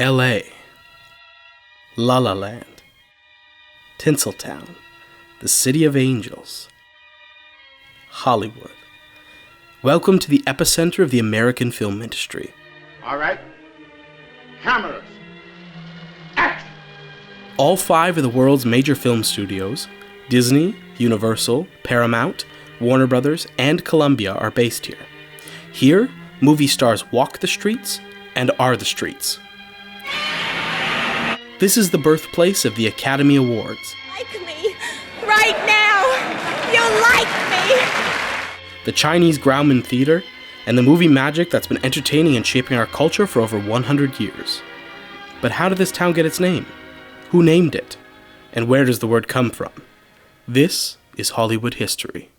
LA, La La Land, Tinseltown, the City of Angels, Hollywood. Welcome to the epicenter of the American film industry. All right. Cameras. Action! All 5 of the world's major film studios, Disney, Universal, Paramount, Warner Brothers, and Columbia are based here. Here, movie stars walk the streets and are the streets. This is the birthplace of the Academy Awards. Like me, right now, you like me! The Chinese Grauman Theater, and the movie magic that's been entertaining and shaping our culture for over 100 years. But how did this town get its name? Who named it? And where does the word come from? This is Hollywood history.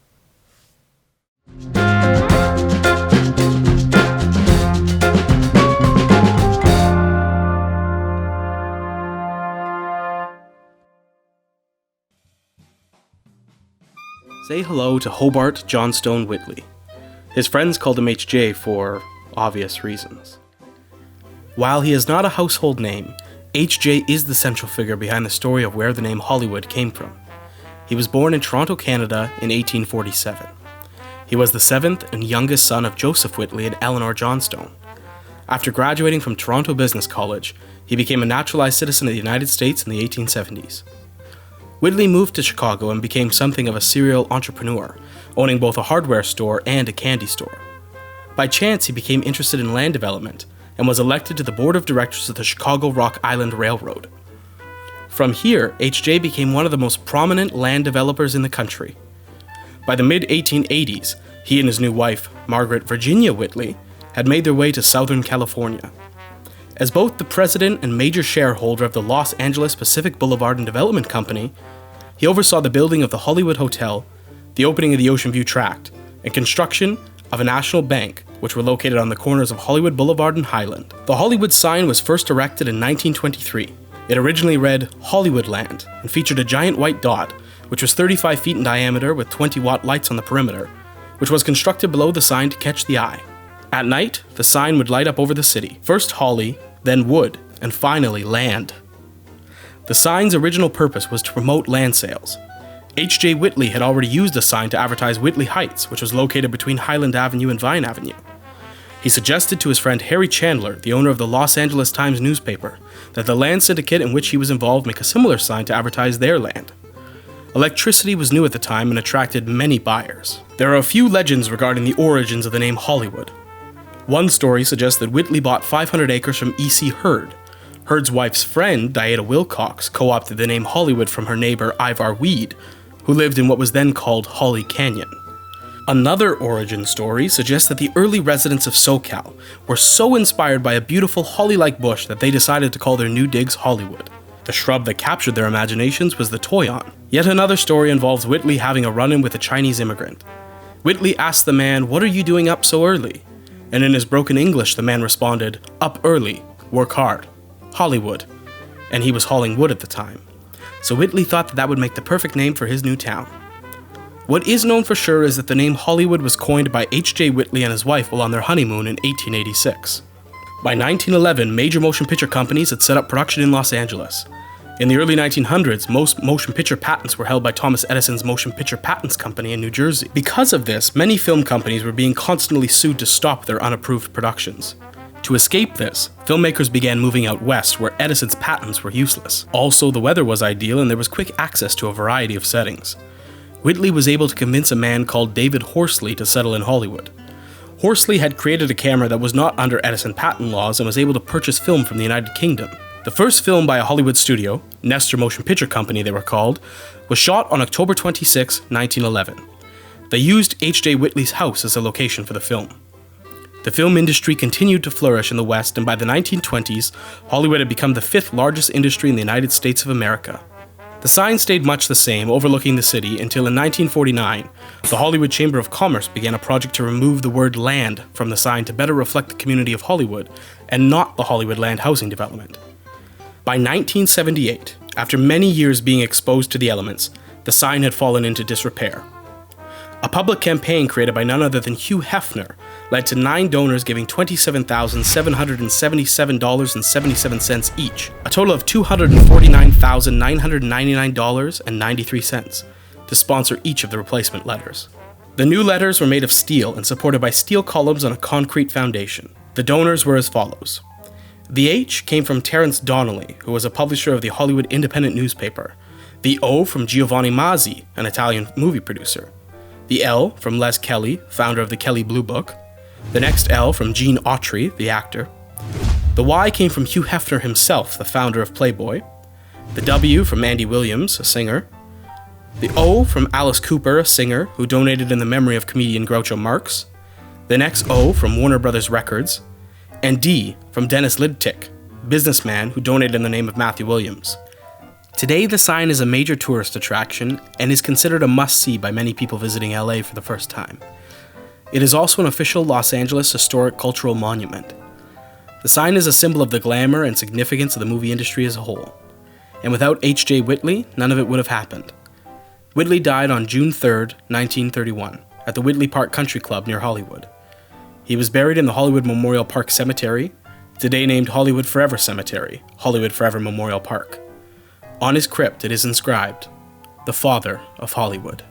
Say hello to Hobart Johnstone Whitley. His friends called him HJ for obvious reasons. While he is not a household name, HJ is the central figure behind the story of where the name Hollywood came from. He was born in Toronto, Canada in 1847. He was the 7th and youngest son of Joseph Whitley and Eleanor Johnstone. After graduating from Toronto Business College, he became a naturalized citizen of the United States in the 1870s. Whitley moved to Chicago and became something of a serial entrepreneur, owning both a hardware store and a candy store. By chance, he became interested in land development and was elected to the board of directors of the Chicago Rock Island Railroad. From here, HJ became one of the most prominent land developers in the country. By the mid-1880s, he and his new wife, Margaret Virginia Whitley, had made their way to Southern California. As both the president and major shareholder of the Los Angeles Pacific Boulevard and Development Company, he oversaw the building of the Hollywood Hotel, the opening of the Ocean View Tract, and construction of a national bank, which were located on the corners of Hollywood Boulevard and Highland. The Hollywood sign was first erected in 1923. It originally read Hollywoodland and featured a giant white dot, which was 35 feet in diameter with 20-watt lights on the perimeter, which was constructed below the sign to catch the eye. At night, the sign would light up over the city, first Holly, then Wood, and finally Land. The sign's original purpose was to promote land sales. H.J. Whitley had already used the sign to advertise Whitley Heights, which was located between Highland Avenue and Vine Avenue. He suggested to his friend Harry Chandler, the owner of the Los Angeles Times newspaper, that the land syndicate in which he was involved make a similar sign to advertise their land. Electricity was new at the time and attracted many buyers. There are a few legends regarding the origins of the name Hollywood. One story suggests that Whitley bought 500 acres from E.C. Hurd. Hurd's wife's friend, Dieta Wilcox, co-opted the name Hollywood from her neighbor Ivar Weed, who lived in what was then called Holly Canyon. Another origin story suggests that the early residents of SoCal were so inspired by a beautiful holly-like bush that they decided to call their new digs Hollywood. The shrub that captured their imaginations was the toyon. Yet another story involves Whitley having a run-in with a Chinese immigrant. Whitley asked the man, "What are you doing up so early?" And in his broken English, the man responded, "Up early, work hard, Hollywood." And he was hauling wood at the time. So Whitley thought that would make the perfect name for his new town. What is known for sure is that the name Hollywood was coined by H.J. Whitley and his wife while on their honeymoon in 1886. By 1911, major motion picture companies had set up production in Los Angeles. In the early 1900s, most motion picture patents were held by Thomas Edison's Motion Picture Patents Company in New Jersey. Because of this, many film companies were being constantly sued to stop their unapproved productions. To escape this, filmmakers began moving out west where Edison's patents were useless. Also, the weather was ideal and there was quick access to a variety of settings. Whitley was able to convince a man called David Horsley to settle in Hollywood. Horsley had created a camera that was not under Edison patent laws and was able to purchase film from the United Kingdom. The first film by a Hollywood studio, Nestor Motion Picture Company they were called, was shot on October 26, 1911. They used H.J. Whitley's house as a location for the film. The film industry continued to flourish in the West, and by the 1920s, Hollywood had become the 5th largest industry in the United States of America. The sign stayed much the same, overlooking the city, until in 1949, the Hollywood Chamber of Commerce began a project to remove the word land from the sign to better reflect the community of Hollywood, and not the Hollywood Land housing development. By 1978, after many years being exposed to the elements, the sign had fallen into disrepair. A public campaign created by none other than Hugh Hefner led to 9 donors giving $27,777.77 each, a total of $249,999.93 to sponsor each of the replacement letters. The new letters were made of steel and supported by steel columns on a concrete foundation. The donors were as follows. The H came from Terence Donnelly, who was a publisher of the Hollywood Independent newspaper. The O from Giovanni Mazzi, an Italian movie producer. The L from Les Kelly, founder of the Kelly Blue Book. The next L from Gene Autry, the actor. The Y came from Hugh Hefner himself, the founder of Playboy. The W from Andy Williams, a singer. The O from Alice Cooper, a singer, who donated in the memory of comedian Groucho Marx. The next O from Warner Brothers Records. And D from Dennis Lidtick, businessman who donated in the name of Matthew Williams. Today, the sign is a major tourist attraction and is considered a must-see by many people visiting LA for the first time. It is also an official Los Angeles historic cultural monument. The sign is a symbol of the glamour and significance of the movie industry as a whole. And without H.J. Whitley, none of it would have happened. Whitley died on June 3rd, 1931, at the Whitley Park Country Club near Hollywood. He was buried in the Hollywood Memorial Park Cemetery, today named Hollywood Forever Cemetery, Hollywood Forever Memorial Park. On his crypt it is inscribed, "The Father of Hollywood."